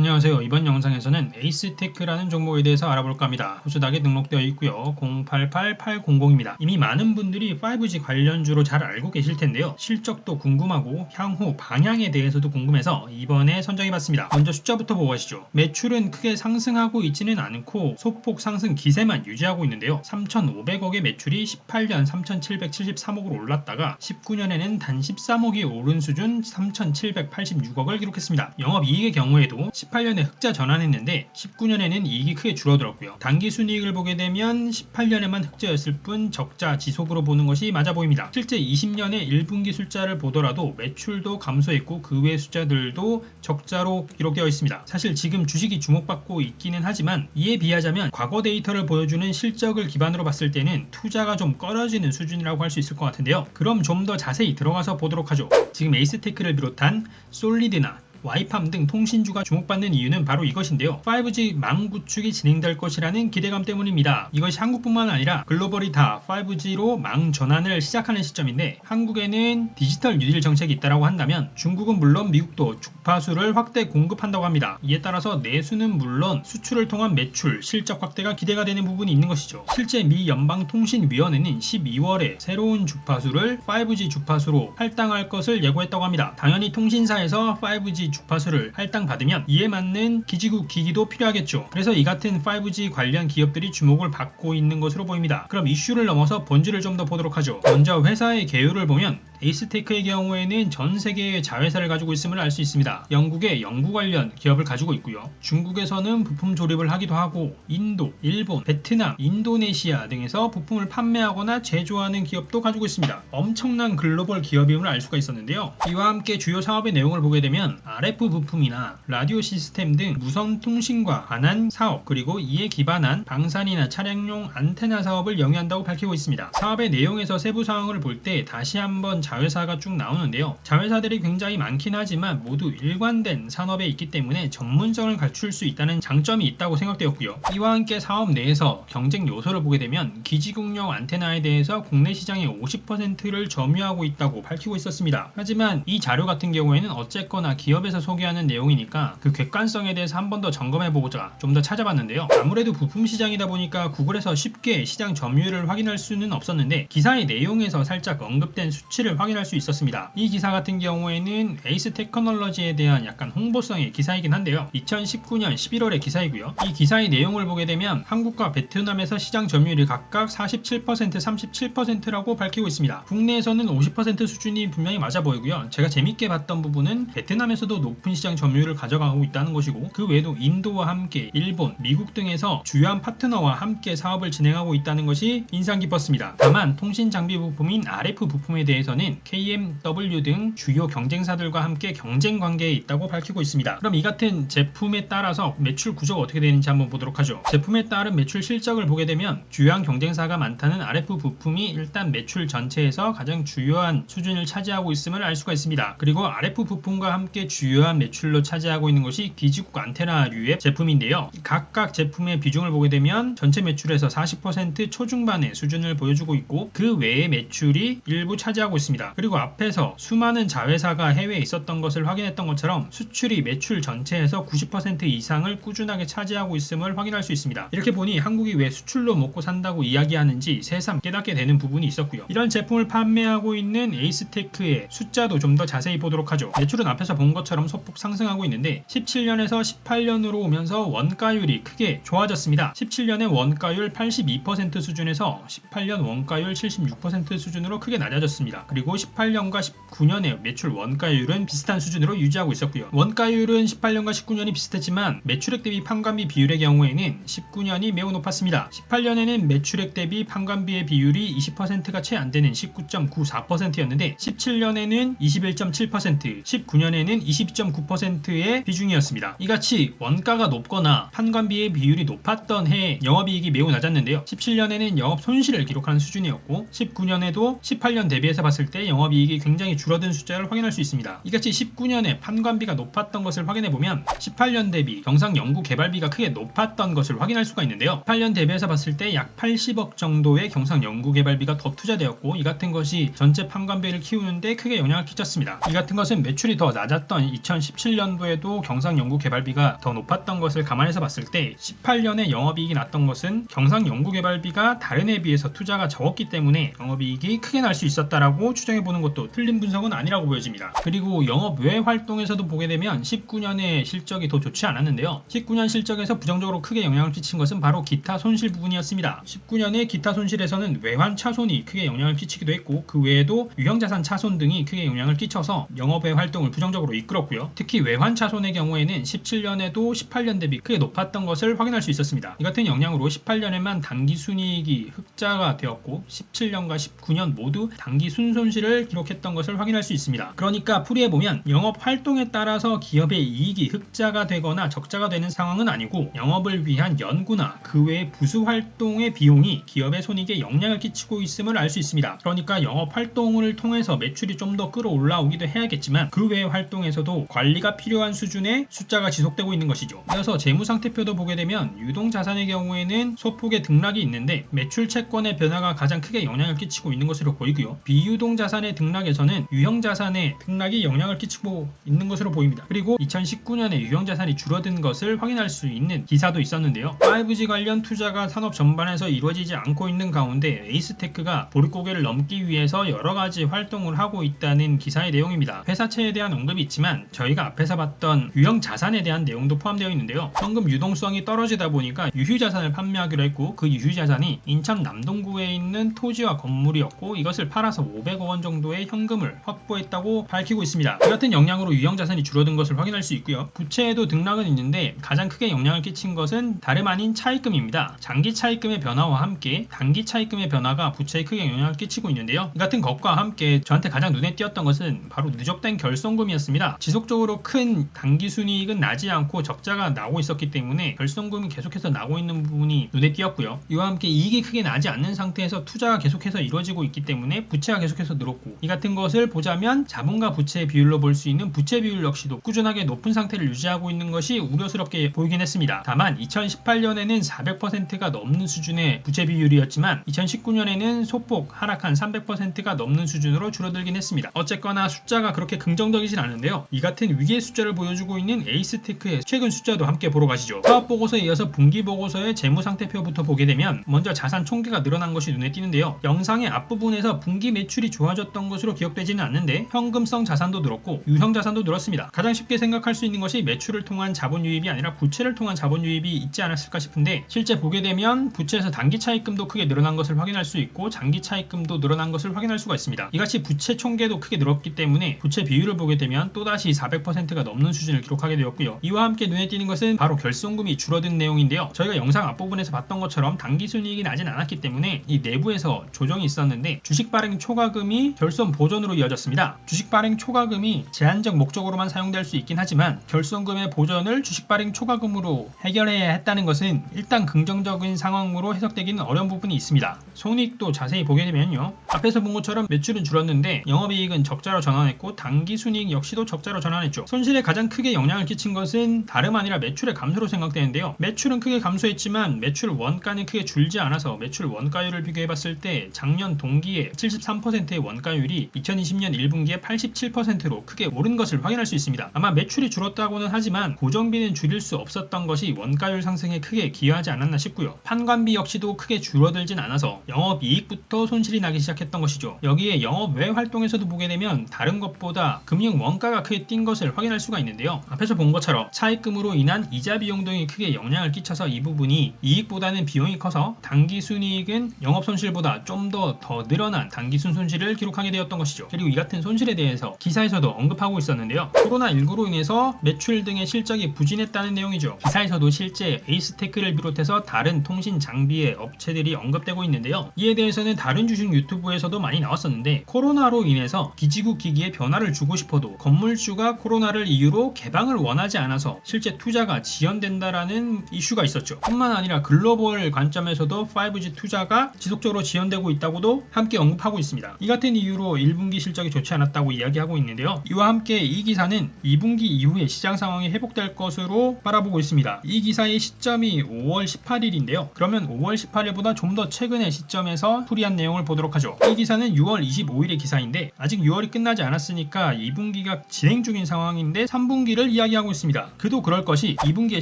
안녕하세요. 이번 영상에서는 에이스테크라는 종목에 대해서 알아볼까 합니다. 코스닥에 등록되어 있고요. 088800입니다. 이미 많은 분들이 5G 관련주로 잘 알고 계실 텐데요. 실적도 궁금하고 향후 방향에 대해서도 궁금해서 이번에 선정해봤습니다. 먼저 숫자부터 보고 가시죠. 매출은 크게 상승하고 있지는 않고 소폭 상승 기세만 유지하고 있는데요. 3,500억의 매출이 18년 3,773억으로 올랐다가 19년에는 단 13억이 오른 수준 3,786억을 기록했습니다. 영업이익의 경우에도 18년에 흑자 전환했는데 19년에는 이익이 크게 줄어들었고요. 당기순이익을 보게 되면 18년에만 흑자였을 뿐 적자 지속으로 보는 것이 맞아 보입니다. 실제 20년의 1분기 숫자를 보더라도 매출도 감소했고 그 외 숫자들도 적자로 기록되어 있습니다. 사실 지금 주식이 주목받고 있기는 하지만 이에 비하자면 과거 데이터를 보여주는 실적을 기반으로 봤을 때는 투자가 좀 꺼려지는 수준이라고 할 수 있을 것 같은데요. 그럼 좀 더 자세히 들어가서 보도록 하죠. 지금 에이스테크를 비롯한 솔리드나 와이팜 등 통신주가 주목받는 이유는 바로 이것인데요. 5G 망 구축이 진행될 것이라는 기대감 때문입니다. 이것이 한국뿐만 아니라 글로벌이 다 5G로 망 전환을 시작하는 시점인데 한국에는 디지털 뉴딜 정책이 있다고 한다면 중국은 물론 미국도 주파수를 확대 공급한다고 합니다. 이에 따라서 내수는 물론 수출을 통한 매출, 실적 확대가 기대가 되는 부분이 있는 것이죠. 실제 미 연방통신위원회는 12월에 새로운 주파수를 5G 주파수로 할당할 것을 예고했다고 합니다. 당연히 통신사에서 5G 주파수를 할당받으면 이에 맞는 기지국 기기도 필요하겠죠. 그래서 이 같은 5G 관련 기업들이 주목을 받고 있는 것으로 보입니다. 그럼 이슈를 넘어서 본질을 좀 더 보도록 하죠. 먼저 회사의 개요를 보면 에이스테크의 경우에는 전 세계의 자회사를 가지고 있음을 알 수 있습니다. 영국의 연구 관련 기업을 가지고 있고요. 중국에서는 부품 조립을 하기도 하고 인도, 일본, 베트남, 인도네시아 등에서 부품을 판매하거나 제조하는 기업도 가지고 있습니다. 엄청난 글로벌 기업임을 알 수가 있었는데요. 이와 함께 주요 사업의 내용을 보게 되면 RF 부품이나 라디오 시스템 등 무선 통신과 관한 사업 그리고 이에 기반한 방산이나 차량용 안테나 사업을 영위한다고 밝히고 있습니다. 사업의 내용에서 세부 사항을 볼 때 다시 한번 자회사가 쭉 나오는데요. 자회사들이 굉장히 많긴 하지만 모두 일관된 산업에 있기 때문에 전문성을 갖출 수 있다는 장점이 있다고 생각되었고요. 이와 함께 사업 내에서 경쟁 요소를 보게 되면 기지국용 안테나에 대해서 국내 시장의 50%를 점유하고 있다고 밝히고 있었습니다. 하지만 이 자료 같은 경우에는 어쨌거나 기업에서 소개하는 내용이니까 그 객관성에 대해서 한 번 더 점검해보고자 좀 더 찾아봤는데요. 아무래도 부품 시장이다 보니까 구글에서 쉽게 시장 점유율을 확인할 수는 없었는데 기사의 내용에서 살짝 언급된 수치를 확인할 수 있었습니다. 이 기사 같은 경우에는 에이스 테크놀로지에 대한 약간 홍보성의 기사이긴 한데요. 2019년 11월의 기사이고요. 이 기사의 내용을 보게 되면 한국과 베트남에서 시장 점유율이 각각 47%, 37%라고 밝히고 있습니다. 국내에서는 50% 수준이 분명히 맞아 보이고요. 제가 재밌게 봤던 부분은 베트남에서도 높은 시장 점유율을 가져가고 있다는 것이고 그 외에도 인도와 함께 일본, 미국 등에서 주요한 파트너와 함께 사업을 진행하고 있다는 것이 인상 깊었습니다. 다만 통신 장비 부품인 RF 부품에 대해서는 KMW 등 주요 경쟁사들과 함께 경쟁 관계에 있다고 밝히고 있습니다. 그럼 이 같은 제품에 따라서 매출 구조가 어떻게 되는지 한번 보도록 하죠. 제품에 따른 매출 실적을 보게 되면 주요한 경쟁사가 많다는 RF 부품이 일단 매출 전체에서 가장 주요한 수준을 차지하고 있음을 알 수가 있습니다. 그리고 RF 부품과 함께 주요한 매출로 차지하고 있는 것이 기지국 안테나류의 제품인데요. 각각 제품의 비중을 보게 되면 전체 매출에서 40% 초중반의 수준을 보여주고 있고 그 외의 매출이 일부 차지하고 있습니다. 그리고 앞에서 수많은 자회사가 해외에 있었던 것을 확인했던 것처럼 수출이 매출 전체에서 90% 이상을 꾸준하게 차지하고 있음을 확인할 수 있습니다. 이렇게 보니 한국이 왜 수출로 먹고 산다고 이야기하는지 새삼 깨닫게 되는 부분이 있었고요. 이런 제품을 판매하고 있는 에이스테크의 숫자도 좀 더 자세히 보도록 하죠. 매출은 앞에서 본 것처럼 소폭 상승하고 있는데 17년에서 18년으로 오면서 원가율이 크게 좋아졌습니다. 17년의 원가율 82% 수준에서 18년 원가율 76% 수준으로 크게 낮아졌습니다. 그리고 18년과 19년의 매출 원가율은 비슷한 수준으로 유지하고 있었고요. 원가율은 18년과 19년이 비슷했지만 매출액 대비 판관비 비율의 경우에는 19년이 매우 높았습니다. 18년에는 매출액 대비 판관비의 비율이 20%가 채 안되는 19.94%였는데 17년에는 21.7%, 19년에는 22.9%의 비중이었습니다. 이같이 원가가 높거나 판관비의 비율이 높았던 해에 영업이익이 매우 낮았는데요. 17년에는 영업 손실을 기록하는 수준이었고 19년에도 18년 대비해서 봤을 때 영업이익이 굉장히 줄어든 숫자를 확인할 수 있습니다. 이같이 19년에 판관비가 높았던 것을 확인해보면 18년 대비 경상 연구 개발비가 크게 높았던 것을 확인할 수가 있는데요. 18년 대비해서 봤을 때 약 80억 정도의 경상 연구 개발비가 더 투자되었고, 이 같은 것이 전체 판관비를 키우는데 크게 영향을 끼쳤습니다. 이 같은 것은 매출이 더 낮았던 2017년도에도 경상 연구 개발비가 더 높았던 것을 감안해서 봤을 때 18년에 영업이익이 났던 것은 경상 연구 개발비가 다른 해에 비해서 투자가 적었기 때문에 영업이익이 크게 날 수 있었다라고 추정해보는 것도 틀린 분석은 아니라고 보여집니다. 그리고 영업 외 활동에서도 보게 되면 19년의 실적이 더 좋지 않았는데요. 19년 실적에서 부정적으로 크게 영향을 끼친 것은 바로 기타 손실 부분이었습니다. 19년의 기타 손실에서는 외환 차손이 크게 영향을 끼치기도 했고, 그 외에도 유형자산 차손 등이 크게 영향을 끼쳐서 영업 외 활동을 부정적으로 이끌었고요. 특히 외환 차손의 경우에는 17년에도 18년 대비 크게 높았던 것을 확인할 수 있었습니다. 이 같은 영향으로 18년에만 당기순이익이 흑자가 되었고 17년과 19년 모두 당기 순손실을 기록했던 것을 확인할 수 있습니다. 그러니까 풀이해보면 영업 활동에 따라서 기업의 이익이 흑자가 되거나 적자가 되는 상황은 아니고, 영업을 위한 연구나 그 외의 부수 활동의 비용이 기업의 손익에 영향을 끼치고 있음을 알 수 있습니다. 그러니까 영업 활동을 통해서 매출이 좀 더 끌어올라오기도 해야겠지만, 그 외의 활동에서도 관리가 필요한 수준의 숫자가 지속되고 있는 것이죠. 이어서 재무상태표도 보게 되면 유동자산의 경우에는 소폭의 등락이 있는데 매출 채권의 변화가 가장 크게 영향을 끼치고 있는 것으로 보이고요. 비유동자산의 등락에서는 유형자산의 등락이 영향을 끼치고 있는 것으로 보입니다. 그리고 2019년에 유형자산이 줄어든 것을 확인할 수 있는 기사도 있었는데요. 5G 관련 투자가 산업 전반에서 이루어지지 않고 있는 가운데 에이스테크가 보릿고개를 넘기 위해서 여러가지 활동을 하고 있다는 기사의 내용입니다. 회사채에 대한 언급이 있지만 저희가 앞에서 봤던 유형자산에 대한 내용도 포함되어 있는데요. 현금 유동성이 떨어지다 보니까 유휴자산을 판매하기로 했고, 그 유휴자산이 인천 남동구에 있는 토지와 건물이었고, 이것을 팔아서 500억 원 정도의 현금을 확보했다고 밝히고 있습니다. 이 같은 영향으로 유형자산이 줄어든 것을 확인할 수 있고요. 부채에도 등락은 있는데 가장 크게 영향을 끼친 것은 다름 아닌 차입금입니다. 장기 차입금의 변화와 함께 단기 차입금의 변화가 부채에 크게 영향을 끼치고 있는데요. 이 같은 것과 함께 저한테 가장 눈에 띄었던 것은 바로 누적된 결손금이었습니다. 지속적으로 큰 단기 순이익은 나지 않고 적자가 나오고 있었기 때문에 결손금이 계속해서 나오고 있는 부분이 눈에 띄었고요. 이와 함께 이익이 크게 나지 않는 상태에서 투자가 계속해서 이루어지고 있기 때문에 부채가 계속해서 늘었고, 이 같은 것을 보자면 자본과 부채의 비율로 볼 수 있는 부채 비율 역시도 꾸준하게 높은 상태를 유지하고 있는 것이 우려스럽게 보이긴 했습니다. 다만 2018년에는 400%가 넘는 수준의 부채 비율이었지만 2019년에는 소폭 하락한 300%가 넘는 수준으로 줄어들긴 했습니다. 어쨌거나 숫자가 그렇게 긍정적이진 않은데요. 이 같은 위기의 숫자를 보여주고 있는 에이스테크의 최근 숫자도 함께 보러 가시죠. 사업보고서에 이어서 분기보고서의 재무상태표부터 보게 되면 먼저 자산 총계가 늘어난 것이 눈에 띄는데요. 영상의 앞부분에서 분기 매출이 좋아졌던 것으로 기억되지는 않는데 현금성 자산도 늘었고 유형 자산도 늘었습니다. 가장 쉽게 생각할 수 있는 것이 매출을 통한 자본 유입이 아니라 부채를 통한 자본 유입이 있지 않았을까 싶은데, 실제 보게 되면 부채에서 단기 차입금도 크게 늘어난 것을 확인할 수 있고 장기 차입금도 늘어난 것을 확인할 수가 있습니다. 이같이 부채 총계도 크게 늘었기 때문에 부채 비율을 보게 되면 또다시 400%가 넘는 수준을 기록하게 되었고요. 이와 함께 눈에 띄는 것은 바로 결손금이 줄어든 내용인데요. 저희가 영상 앞부분에서 봤던 것처럼 단기 순이익이 나진 않았기 때문에 이 내부에서 조정이 있었는데 주식 발행 초과금이 결손 보전으로 이어졌습니다. 주식 발행 초과금이 제한적 목적으로만 사용될 수 있긴 하지만 결손금의 보전을 주식 발행 초과금으로 해결해야 했다는 것은 일단 긍정적인 상황으로 해석되기는 어려운 부분이 있습니다. 손익도 자세히 보게 되면요. 앞에서 본 것처럼 매출은 줄었는데 영업이익은 적자로 전환했고 단기 순이익 역시도 적자로 전환했죠. 손실에 가장 크게 영향을 끼친 것은 다름 아니라 매출의 감소로 생각되는데요. 매출은 크게 감소했지만 매출 원가는 크게 줄지 않아서 매출 원가율을 비교해봤을 때 작년 동기에 73%의 원가율이 2020년 1분기에 87%로 크게 오른 것을 확인할 수 있습니다. 아마 매출이 줄었다고는 하지만 고정비는 줄일 수 없었던 것이 원가율 상승에 크게 기여하지 않았나 싶고요. 판관비 역시도 크게 줄어들진 않아서 영업이익부터 손실이 나기 시작했던 것이죠. 여기에 영업 외 활동에서도 보게 되면 다른 것보다 금융 원가가 크게 뛴 것을 확인할 수가 있는데요. 앞에서 본 것처럼 차입금으로 인한 이자 비용 등이 크게 영향을 끼쳐서 이 부분이 이익보다는 비용이 커서 단기 순이익은 영업 손실보다 좀 더 늘어난 단기 순손실을 기록하게 되었던 것이죠. 그리고 이 같은 손실에 대해서 기사에서도 언급하고 있었는데요. 코로나19로 인해서 매출 등의 실적이 부진했다는 내용이죠. 기사에서도 실제 에이스테크를 비롯해서 다른 통신 장비의 업체들이 언급되고 있는데요. 이에 대해서는 다른 주식 유튜브에서도 많이 나왔었는데, 코로나로 인해서 기지국 기기에 변화를 주고 싶어도 건물주가 코로나를 이유로 개방을 원하지 않아서 실제 투자가 지연된다라는 이슈가 있었죠. 뿐만 아니라 글로벌 관점에서도 5G 투자가 지속적으로 지연되고 있다고도 함께 언급하고 있습니다. 이 같은 똑같은 이유로 1분기 실적이 좋지 않았다고 이야기하고 있는데요. 이와 함께 이 기사는 2분기 이후에 시장 상황이 회복될 것으로 바라보고 있습니다. 이 기사의 시점이 5월 18일인데요. 그러면 5월 18일보다 좀 더 최근의 시점에서 풀이한 내용을 보도록 하죠. 이 기사는 6월 25일의 기사인데 아직 6월이 끝나지 않았으니까 2분기가 진행 중인 상황인데 3분기를 이야기하고 있습니다. 그도 그럴 것이 2분기에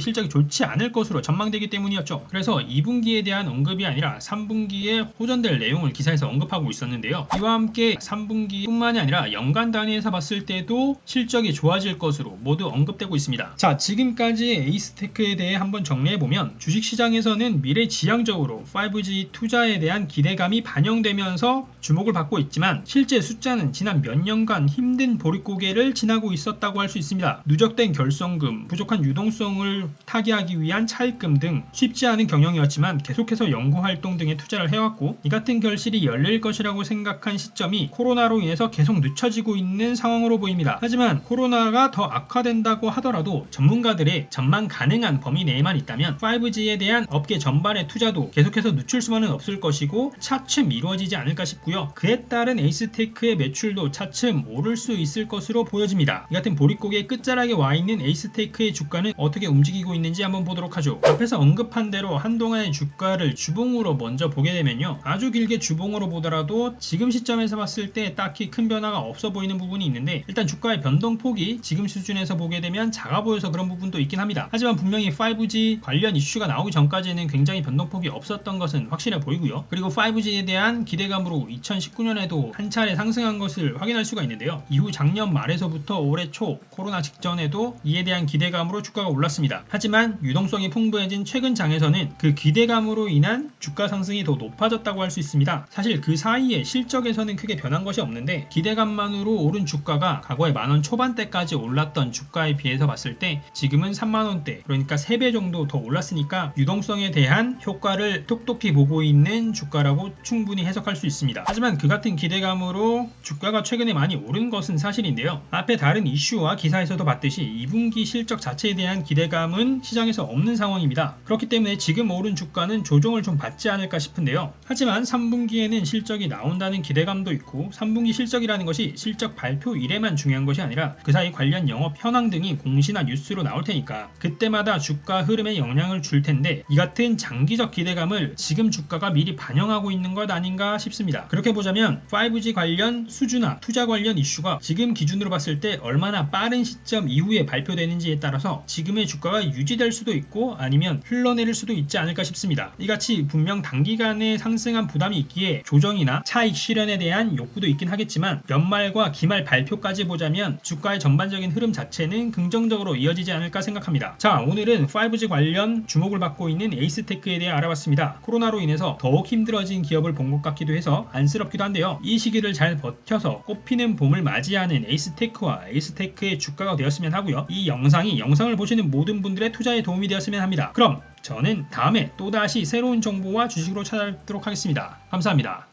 실적이 좋지 않을 것으로 전망되기 때문이었죠. 그래서 2분기에 대한 언급이 아니라 3분기에 호전될 내용을 기사에서 언급하고 있었는데요. 이와 함께 3분기뿐만이 아니라 연간 단위에서 봤을 때도 실적이 좋아질 것으로 모두 언급되고 있습니다. 자, 지금까지 에이스테크에 대해 한번 정리해보면 주식시장에서는 미래지향적으로 5G 투자에 대한 기대감이 반영되면서 주목을 받고 있지만 실제 숫자는 지난 몇 년간 힘든 보릿고개를 지나고 있었다고 할 수 있습니다. 누적된 결성금, 부족한 유동성을 타개하기 위한 차입금 등 쉽지 않은 경영이었지만 계속해서 연구활동 등에 투자를 해왔고 이 같은 결실이 열릴 것이라고 생각한 시점이 코로나로 인해서 계속 늦춰지고 있는 상황으로 보입니다. 하지만 코로나가 더 악화된다고 하더라도 전문가들의 전망 가능한 범위 내에만 있다면 5G에 대한 업계 전반의 투자도 계속해서 늦출 수만은 없을 것이고 차츰 이루어지지 않을까 싶고요. 그에 따른 에이스테크의 매출도 차츰 오를 수 있을 것으로 보여집니다. 이 같은 보릿고개의 끝자락에 와 있는 에이스테크의 주가는 어떻게 움직이고 있는지 한번 보도록 하죠. 앞에서 언급한 대로 한동안의 주가를 주봉으로 먼저 보게 되면요. 아주 길게 주봉으로 보더라도 지금 시점에서 봤을 때 딱히 큰 변화가 없어 보이는 부분이 있는데 일단 주가의 변동폭이 지금 수준에서 보게 되면 작아 보여서 그런 부분도 있긴 합니다. 하지만 분명히 5G 관련 이슈가 나오기 전까지는 굉장히 변동폭이 없었던 것은 확실해 보이고요. 그리고 5G에 대한 기대감으로 2019년에도 한 차례 상승한 것을 확인할 수가 있는데요. 이후 작년 말에서부터 올해 초 코로나 직전에도 이에 대한 기대감으로 주가가 올랐습니다. 하지만 유동성이 풍부해진 최근 장에서는 그 기대감으로 인한 주가 상승이 더 높아졌다고 할 수 있습니다. 사실 그 사이에 실적에서는 크게 변한 것이 없는데 기대감만으로 오른 주가가 과거에 만원 초반대까지 올랐던 주가에 비해서 봤을 때 지금은 3만원대, 그러니까 3배 정도 더 올랐으니까 유동성에 대한 효과를 톡톡히 보고 있는 주가라고 충분히 해석할 수 있습니다. 하지만 그 같은 기대감으로 주가가 최근에 많이 오른 것은 사실인데요. 앞에 다른 이슈와 기사에서도 봤듯이 2분기 실적 자체에 대한 기대감은 시장에서 없는 상황입니다. 그렇기 때문에 지금 오른 주가는 조정을 좀 받지 않을까 싶은데요. 하지만 3분기에는 실적이 나온다는 기대감도 있고 3분기 실적이라는 것이 실적 발표일에만 중요한 것이 아니라 그 사이 관련 영업 현황 등이 공시나 뉴스로 나올 테니까 그때마다 주가 흐름에 영향을 줄 텐데 이 같은 장기적 기대감을 지금 주가가 미리 반영하고 있는 것 아닌가 싶습니다. 그렇게 보자면 5G 관련 수주나 투자 관련 이슈가 지금 기준으로 봤을 때 얼마나 빠른 시점 이후에 발표되는지에 따라서 지금의 주가가 유지될 수도 있고 아니면 흘러내릴 수도 있지 않을까 싶습니다. 이같이 분명 단기간에 상승한 부담이 있기에 조정이나 차익 실현에 대한 욕구도 있긴 하겠지만 연말과 기말 발표까지 보자면 주가의 전반적인 흐름 자체는 긍정적으로 이어지지 않을까 생각합니다. 자, 오늘은 5G 관련 주목을 받고 있는 에이스테크에 대해 알아봤습니다. 코로나로 인해서 더욱 힘들어진 기업을 본 것 같기도 해서 안쓰럽기도 한데요. 이 시기를 잘 버텨서 꽃피는 봄을 맞이하는 에이스테크와 에이스테크의 주가가 되었으면 하고요. 이 영상을 보시는 모든 분들의 투자에 도움이 되었으면 합니다. 그럼 저는 다음에 또다시 새로운 정보와 주식으로 찾아뵙도록 하겠습니다. 감사합니다.